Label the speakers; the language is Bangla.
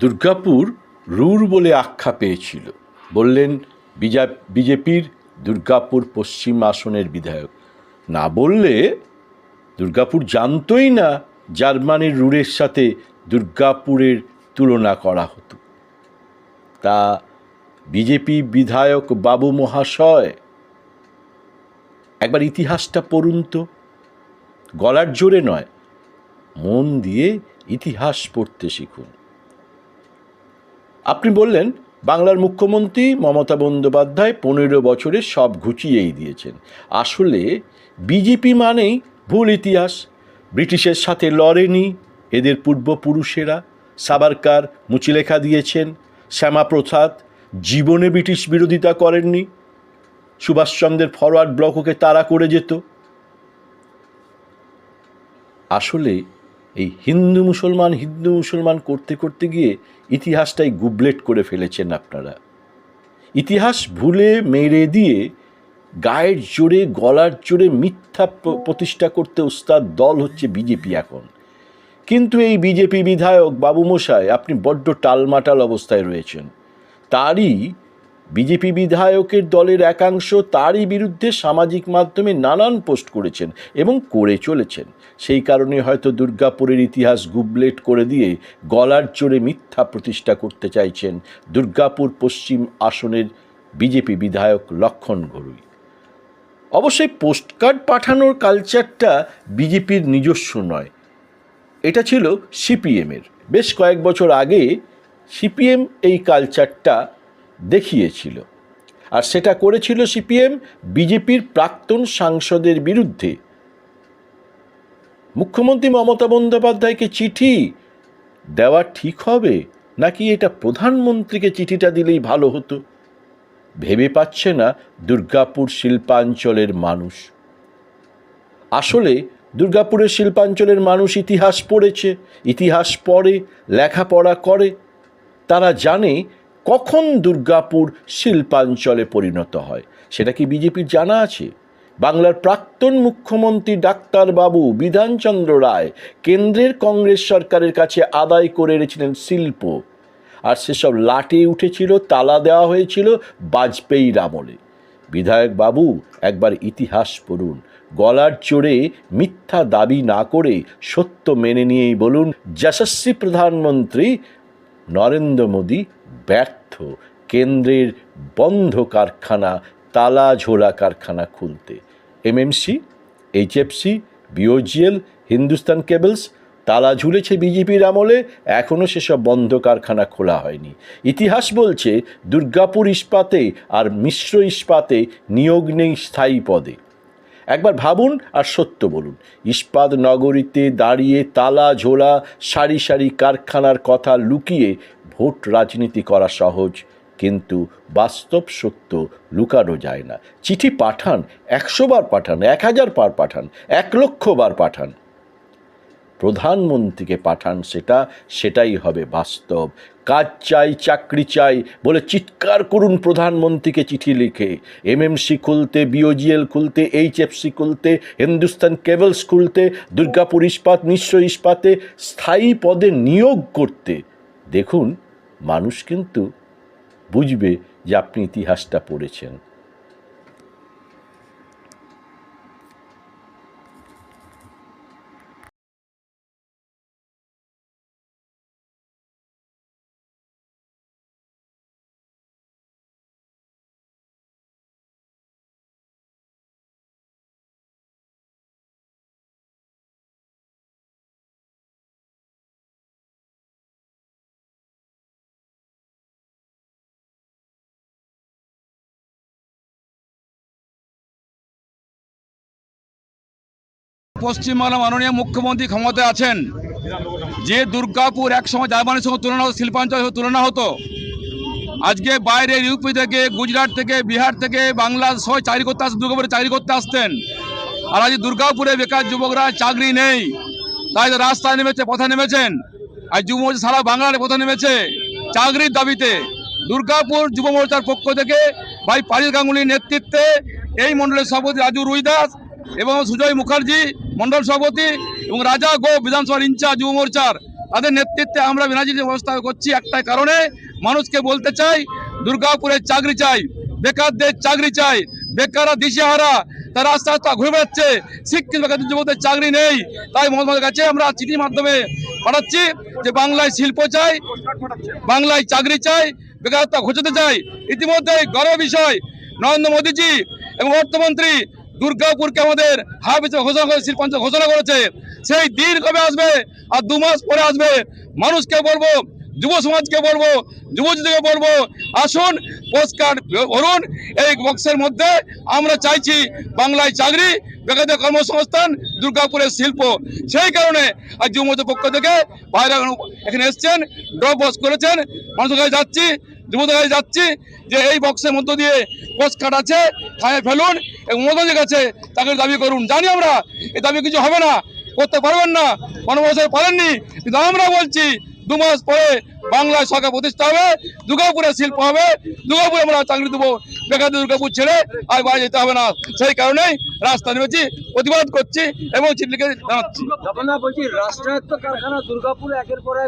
Speaker 1: দুর্গাপুর রুর বলে আখ্যা পেয়েছিল। বললেন বিজেপির দুর্গাপুর পশ্চিম আসনের বিধায়ক। না বললে দুর্গাপুর জানতই না জার্মানির রুরের সাথে দুর্গাপুরের তুলনা করা হতো। তা বিজেপি বিধায়ক বাবু মহাশয়, একবার ইতিহাসটা পড়ুন তো। গলার জোরে নয়, মন দিয়ে ইতিহাস পড়তে শিখুন। আপনি বললেন বাংলার মুখ্যমন্ত্রী মমতা বন্দ্যোপাধ্যায় 15 বছরে সব ঘুচিয়েই দিয়েছেন। আসলে বিজেপি মানেই ভুল ইতিহাস। ব্রিটিশের সাথে লড়েনি এদের পূর্বপুরুষেরা। সাভারকার মুচিলেখা দিয়েছেন, শ্যামাপ্রসাদ জীবনে ব্রিটিশ বিরোধিতা করেননি। সুভাষচন্দ্রের ফরওয়ার্ড ব্লককে তাড়া করে যেত। আসলে এই হিন্দু মুসলমান করতে করতে গিয়ে ইতিহাসটাই গুবলেট করে ফেলেছেন আপনারা। ইতিহাস ভুলে মেরে দিয়ে গায়ের জোরে গলার জোরে মিথ্যা প্রতিষ্ঠা করতে ওস্তাদ দল হচ্ছে বিজেপি এখন। কিন্তু এই বিজেপি বিধায়ক বাবু মশাই, আপনি বড্ড টালমাটাল অবস্থায় রয়েছেন। তারই বিজেপি বিধায়কের দলের একাংশ তারই বিরুদ্ধে সামাজিক মাধ্যমে নানান পোস্ট করেছেন এবং করে চলেছেন। সেই কারণে হয়তো দুর্গাপুরের ইতিহাস গুবলেট করে দিয়ে গলার জোরে মিথ্যা প্রতিষ্ঠা করতে চাইছেন দুর্গাপুর পশ্চিম আসনের বিজেপি বিধায়ক লক্ষণ ঘড়ুই। অবশ্যই পোস্টকার্ড পাঠানোর কালচারটা বিজেপির নিজস্ব নয়, এটা ছিল সিপিএমের। বেশ কয়েক বছর আগে সিপিএম এই কালচারটা দেখিয়েছিল, আর সেটা করেছিল সিপিএম বিজেপির প্রাক্তন সাংসদের বিরুদ্ধে। মুখ্যমন্ত্রী মমতা বন্দ্যোপাধ্যায়কে চিঠি দেওয়া ঠিক হবে, নাকি এটা প্রধানমন্ত্রীকে চিঠিটা দিলেই ভালো হতো, ভেবে পাচ্ছে না দুর্গাপুর শিল্পাঞ্চলের মানুষ। আসলে দুর্গাপুরের শিল্পাঞ্চলের মানুষ ইতিহাস পড়েছে, ইতিহাস পড়ে, লেখাপড়া করে। তারা জানে কখন দুর্গাপুর শিল্পাঞ্চলে পরিণত হয়। সেটা কি বিজেপির জানা আছে? বাংলার প্রাক্তন মুখ্যমন্ত্রী ডাক্তারবাবু বিধানচন্দ্র রায় কেন্দ্রের কংগ্রেস সরকারের কাছে আদায় করে এনেছিলেন শিল্প, আর সেসব লাটে উঠেছিল, তালা দেওয়া হয়েছিল বাজপেয়ীর আমলে। বিধায়ক বাবু, একবার ইতিহাস পড়ুন। গলার জোরে মিথ্যা দাবি না করে সত্য মেনে নিয়েই বলুন, যশস্বী প্রধানমন্ত্রী নরেন্দ্র মোদী ব্যর্থ কেন্দ্রের বন্ধ কারখানা, তালা ঝোলা কারখানা খুলতে। এমএমসি, এইচএফসি, বিওজিএল, হিন্দুস্তান কেবলস তালা ঝুলেছে বিজেপির আমলে, এখনও সেসব বন্ধ কারখানা খোলা হয়নি। ইতিহাস বলছে দুর্গাপুর ইস্পাতে আর মিশ্র ইস্পাতে নিয়োগ নেই স্থায়ী পদে। একবার ভাবুন আর সত্য বলুন। ইস্পাত নগরীতে দাঁড়িয়ে তালা ঝোলা সারি সারি কারখানার কথা লুকিয়ে ভোট রাজনীতি করা সহজ, কিন্তু বাস্তব সত্য লুকানো যায় না। চিঠি পাঠান, 100 বার পাঠান, 1000 বার পাঠান, 1 লক্ষ বার পাঠান, প্রধানমন্ত্রীকে পাঠান, সেটাই হবে বাস্তব। কাজ চাই, চাকরি চাই বলে চিৎকার করুন প্রধানমন্ত্রীকে চিঠি লিখে। এমএমসি খুলতে, বিওজিএল খুলতে, এইচএফসি খুলতে, হিন্দুস্তান কেবলস খুলতে, দুর্গাপুর ইস্পাত, মিশ্র ইস্পাতে স্থায়ী পদে নিয়োগ করতে। দেখুন, মানুষ কিন্তু বুঝবে যে আপনি ইতিহাসটা পড়েছেন।
Speaker 2: পশ্চিমবাংলা মাননীয় মুখ্যমন্ত্রী ক্ষমতায় আছেন। যে দুর্গাপুর একসময় জার্মানির সঙ্গে তুলনা হতো, শিল্পাঞ্চলের সঙ্গে তুলনা হতো, আজকে বাইরে ইউপি থেকে, গুজরাট থেকে, বিহার থেকে, বাংলা সবাই চাকরি করতে আসতেন, দুর্গাপুরে চাকরি করতে আসতেন। আর আজ দুর্গাপুরে বেকার যুবকরা চাকরি নেই, তাই রাস্তায় নেমেছে, পথে নেমেছেন। আর যুব মোর্চা সারা বাংলার পথে নেমেছে চাকরির দাবিতে। দুর্গাপুর যুব মোর্চার পক্ষ থেকে ভাই পারিল গাঙ্গুলির নেতৃত্বে এই মণ্ডলের সভাপতি রাজু রুইদাস এবং সুজয় মুখার্জি মণ্ডল সভাপতি এবং রাজা গো বিধানসভার ইনচার্জ যুব মোর্চার তাদের নেতৃত্বে আমরা বিনাজির ব্যবস্থা করছি একটাই কারণে, মানুষকে বলতে চাই দুর্গাপুরে চাকরি চাই, বেকারদের চাকরি চাই, বেকাররা দিশেহারা, তারা আস্তে আস্তে ঘুরে বেড়াচ্ছে, শিক্ষিত বেকারদের যুবকদের চাকরি নেই। তাই মহাত্মার কাছে আমরা চিঠির মাধ্যমে পাঠাচ্ছি যে বাংলায় শিল্প চাই, বাংলায় চাকরি চাই, বেকারত্ব ঘোচাতে চাই। ইতিমধ্যে গর্বের বিষয় নরেন্দ্র মোদীজি এবং অর্থমন্ত্রী দুর্গাপুরকে আমাদের হাব হিসেবে ঘোষণা করে, শিল্পাঞ্চল ঘোষণা করেছে। সেই দিন কবে আসবে? আর 2 মাস পরে আসবে। মানুষকে বলবো, যুব সমাজকে বলবো, যুবতীদেরকে বলবো, আসুন পোস্টকার্ড ভরুন। এই বক্সের মধ্যে আমরা চাইছি বাংলায় চাকরি, বেকারদের কর্মসংস্থান, দুর্গাপুরের শিল্প। সেই কারণে আজ যুব মোর্চার পক্ষ থেকে ভাইরা এখানে এসছেন, ড্রপ বক্স করেছেন, মানুষের কাছে যাচ্ছি, যুবদের কাছে যাচ্ছি যে এই বক্সের মধ্য দিয়ে পোস্টকার্ড আছে, খায় ফেলুন এবং মোদীর কাছে তাকে দাবি করুন। জানি আমরা এই দাবি কিছু হবে না, করতে পারবেন না, গণপ্রজাতন্ত্র পারেননি, কিন্তু আমরা বলছি 2 মাস পরে বাংলায় সরকার প্রতিষ্ঠা হবে, দুর্গাপুরে শিল্প হবে, দুর্গাপুরে আমরা চাকরি দেবো, বেকারদের দুর্গাপুর ছেড়ে আর বাইরে যেতে হবে না। সেই কারণেই রাস্তা নেমেছি, প্রতিবাদ করছি এবং চিঠিকে জানাচ্ছি।
Speaker 3: বলছি রাষ্ট্রায়ত্ত কারখানা দুর্গাপুরে একের পর এক